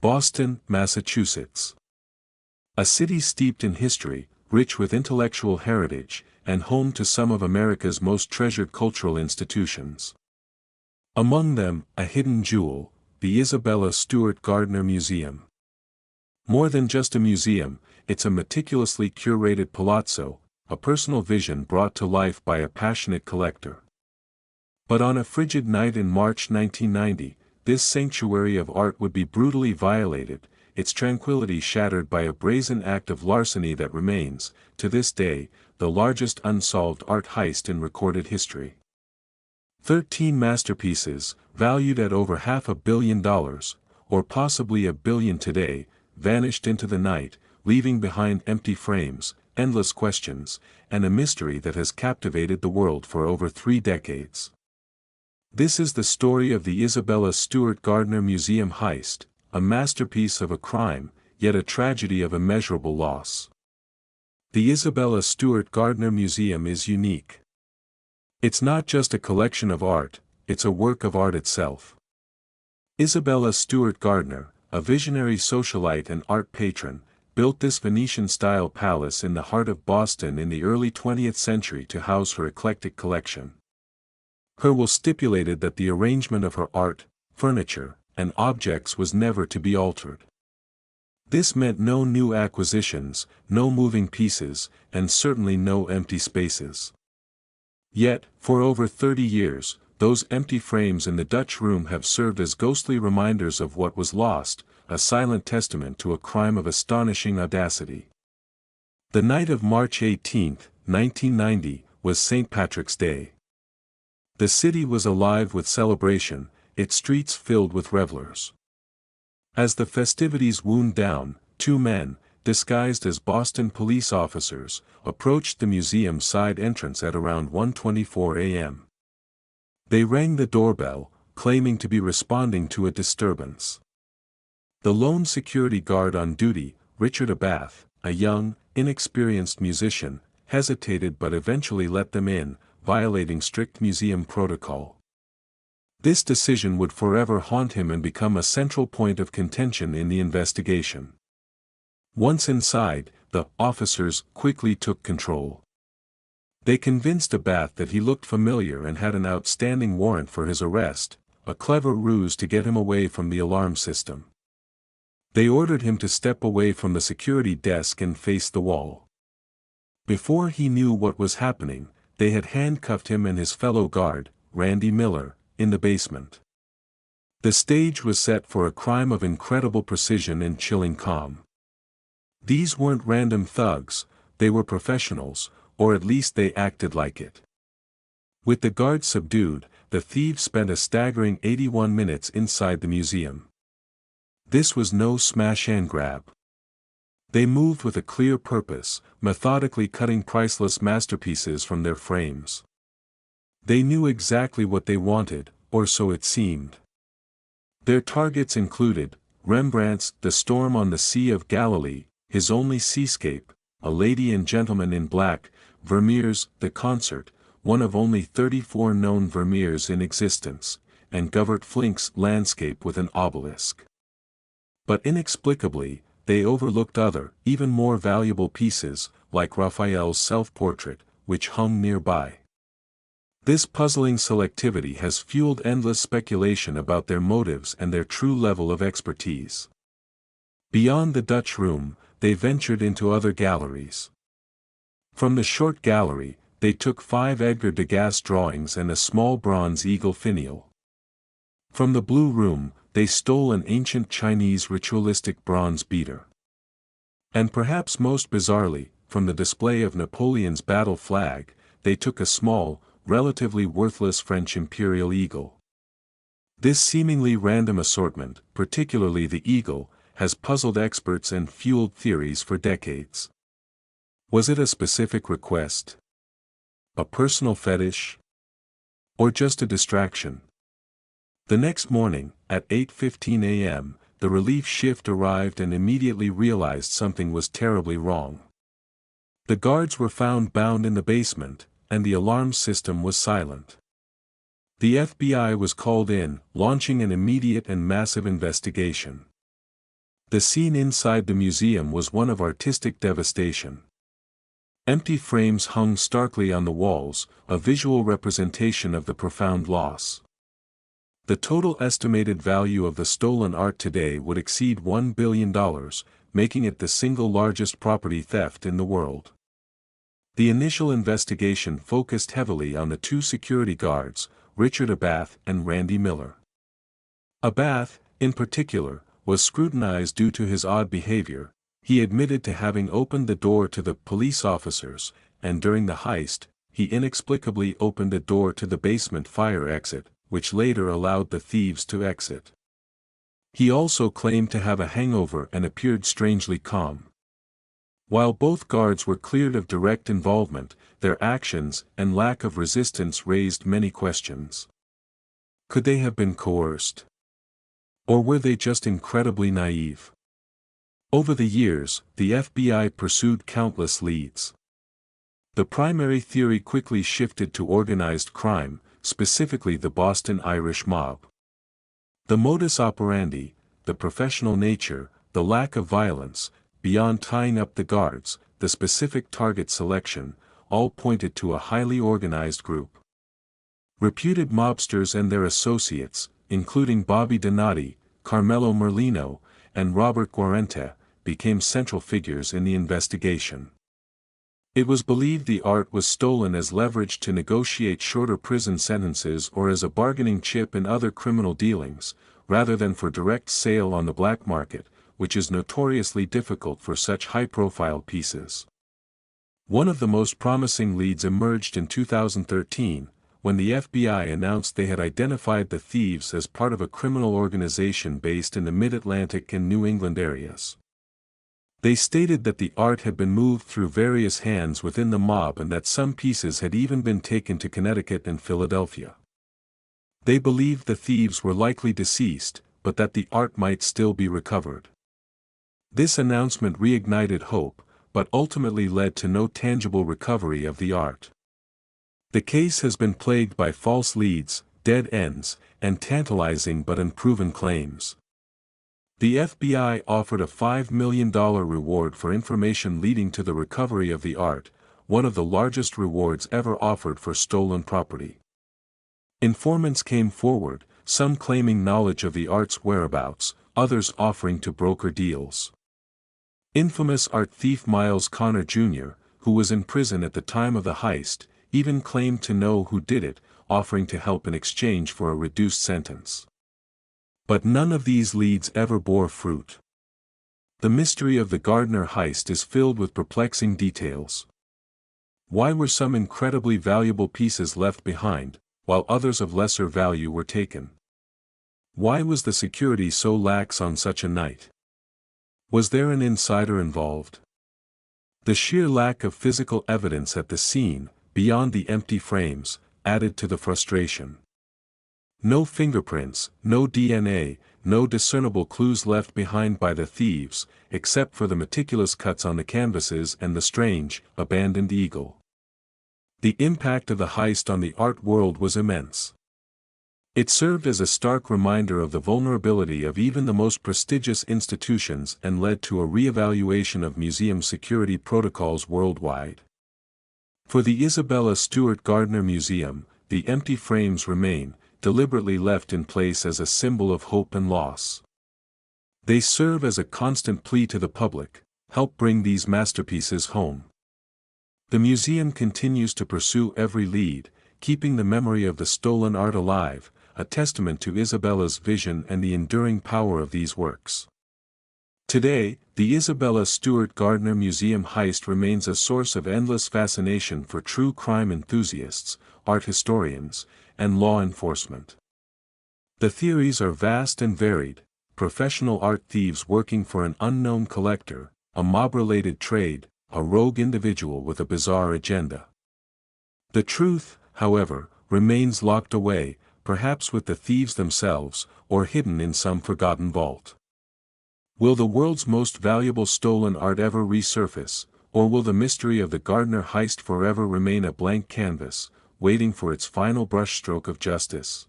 Boston, Massachusetts. A city steeped in history, rich with intellectual heritage, and home to some of America's most treasured cultural institutions. Among them, a hidden jewel, the Isabella Stewart Gardner Museum. More than just a museum, it's a meticulously curated palazzo, a personal vision brought to life by a passionate collector. But on a frigid night in March 1990, this sanctuary of art would be brutally violated, its tranquility shattered by a brazen act of larceny that remains, to this day, the largest unsolved art heist in recorded history. 13 masterpieces, valued at over $500 million, or possibly $1 billion today, vanished into the night, leaving behind empty frames, endless questions, and a mystery that has captivated the world for over 3 decades. This is the story of the Isabella Stewart Gardner Museum heist, a masterpiece of a crime, yet a tragedy of immeasurable loss. The Isabella Stewart Gardner Museum is unique. It's not just a collection of art, it's a work of art itself. Isabella Stewart Gardner, a visionary socialite and art patron, built this Venetian-style palace in the heart of Boston in the early 20th century to house her eclectic collection. Her will stipulated that the arrangement of her art, furniture, and objects was never to be altered. This meant no new acquisitions, no moving pieces, and certainly no empty spaces. Yet, for over 30 years, those empty frames in the Dutch room have served as ghostly reminders of what was lost, a silent testament to a crime of astonishing audacity. The night of March 18, 1990, was St. Patrick's Day. The city was alive with celebration, its streets filled with revelers. As the festivities wound down, 2 men, disguised as Boston police officers, approached the museum's side entrance at around 1:24 a.m. They rang the doorbell, claiming to be responding to a disturbance. The lone security guard on duty, Richard Abath, a young, inexperienced musician, hesitated but eventually let them in, violating strict museum protocol. This decision would forever haunt him and become a central point of contention in the investigation. Once inside, the officers quickly took control. They convinced Abath that he looked familiar and had an outstanding warrant for his arrest, a clever ruse to get him away from the alarm system. They ordered him to step away from the security desk and face the wall. Before he knew what was happening, they had handcuffed him and his fellow guard, Randy Miller, in the basement. The stage was set for a crime of incredible precision and chilling calm. These weren't random thugs, they were professionals, or at least they acted like it. With the guards subdued, the thieves spent a staggering 81 minutes inside the museum. This was no smash and grab. They moved with a clear purpose, methodically cutting priceless masterpieces from their frames. They knew exactly what they wanted, or so it seemed. Their targets included Rembrandt's The Storm on the Sea of Galilee, his only seascape, A Lady and Gentleman in Black, Vermeer's The Concert, one of only 34 known Vermeers in existence, and Govert Flink's Landscape with an Obelisk. But inexplicably, they overlooked other, even more valuable pieces, like Raphael's self-portrait, which hung nearby. This puzzling selectivity has fueled endless speculation about their motives and their true level of expertise. Beyond the Dutch room, they ventured into other galleries. From the Short Gallery, they took 5 Edgar Degas drawings and a small bronze eagle finial. From the Blue Room, they stole an ancient Chinese ritualistic bronze beater. And perhaps most bizarrely, from the display of Napoleon's battle flag, they took a small, relatively worthless French imperial eagle. This seemingly random assortment, particularly the eagle, has puzzled experts and fueled theories for decades. Was it a specific request? A personal fetish? Or just a distraction? The next morning, at 8:15 a.m., the relief shift arrived and immediately realized something was terribly wrong. The guards were found bound in the basement, and the alarm system was silent. The FBI was called in, launching an immediate and massive investigation. The scene inside the museum was one of artistic devastation. Empty frames hung starkly on the walls, a visual representation of the profound loss. The total estimated value of the stolen art today would exceed $1 billion, making it the single largest property theft in the world. The initial investigation focused heavily on the two security guards, Richard Abath and Randy Miller. Abath, in particular, was scrutinized due to his odd behavior. He admitted to having opened the door to the police officers, and during the heist, he inexplicably opened a door to the basement fire exit, which later allowed the thieves to exit. He also claimed to have a hangover and appeared strangely calm. While both guards were cleared of direct involvement, their actions and lack of resistance raised many questions. Could they have been coerced? Or were they just incredibly naive? Over the years, the FBI pursued countless leads. The primary theory quickly shifted to organized crime, specifically the Boston Irish mob. The modus operandi, the professional nature, the lack of violence, beyond tying up the guards, the specific target selection, all pointed to a highly organized group. Reputed mobsters and their associates, including Bobby Donati, Carmelo Merlino, and Robert Guarente, became central figures in the investigation. It was believed the art was stolen as leverage to negotiate shorter prison sentences or as a bargaining chip in other criminal dealings, rather than for direct sale on the black market, which is notoriously difficult for such high-profile pieces. One of the most promising leads emerged in 2013, when the FBI announced they had identified the thieves as part of a criminal organization based in the Mid-Atlantic and New England areas. They stated that the art had been moved through various hands within the mob and that some pieces had even been taken to Connecticut and Philadelphia. They believed the thieves were likely deceased, but that the art might still be recovered. This announcement reignited hope, but ultimately led to no tangible recovery of the art. The case has been plagued by false leads, dead ends, and tantalizing but unproven claims. The FBI offered a $5 million reward for information leading to the recovery of the art, one of the largest rewards ever offered for stolen property. Informants came forward, some claiming knowledge of the art's whereabouts, others offering to broker deals. Infamous art thief Miles Connor Jr., who was in prison at the time of the heist, even claimed to know who did it, offering to help in exchange for a reduced sentence. But none of these leads ever bore fruit. The mystery of the Gardner heist is filled with perplexing details. Why were some incredibly valuable pieces left behind, while others of lesser value were taken? Why was the security so lax on such a night? Was there an insider involved? The sheer lack of physical evidence at the scene, beyond the empty frames, added to the frustration. No fingerprints, no DNA, no discernible clues left behind by the thieves, except for the meticulous cuts on the canvases and the strange, abandoned eagle. The impact of the heist on the art world was immense. It served as a stark reminder of the vulnerability of even the most prestigious institutions and led to a re-evaluation of museum security protocols worldwide. For the Isabella Stewart Gardner Museum, the empty frames remain, deliberately left in place as a symbol of hope and loss. They serve as a constant plea to the public: help bring these masterpieces home. The museum continues to pursue every lead, keeping the memory of the stolen art alive, a testament to Isabella's vision and the enduring power of these works. Today, the Isabella Stewart Gardner Museum heist remains a source of endless fascination for true crime enthusiasts, art historians, and law enforcement. The theories are vast and varied: professional art thieves working for an unknown collector, a mob-related trade, a rogue individual with a bizarre agenda. The truth, however, remains locked away, perhaps with the thieves themselves, or hidden in some forgotten vault. Will the world's most valuable stolen art ever resurface, or will the mystery of the Gardner heist forever remain a blank canvas, waiting for its final brushstroke of justice?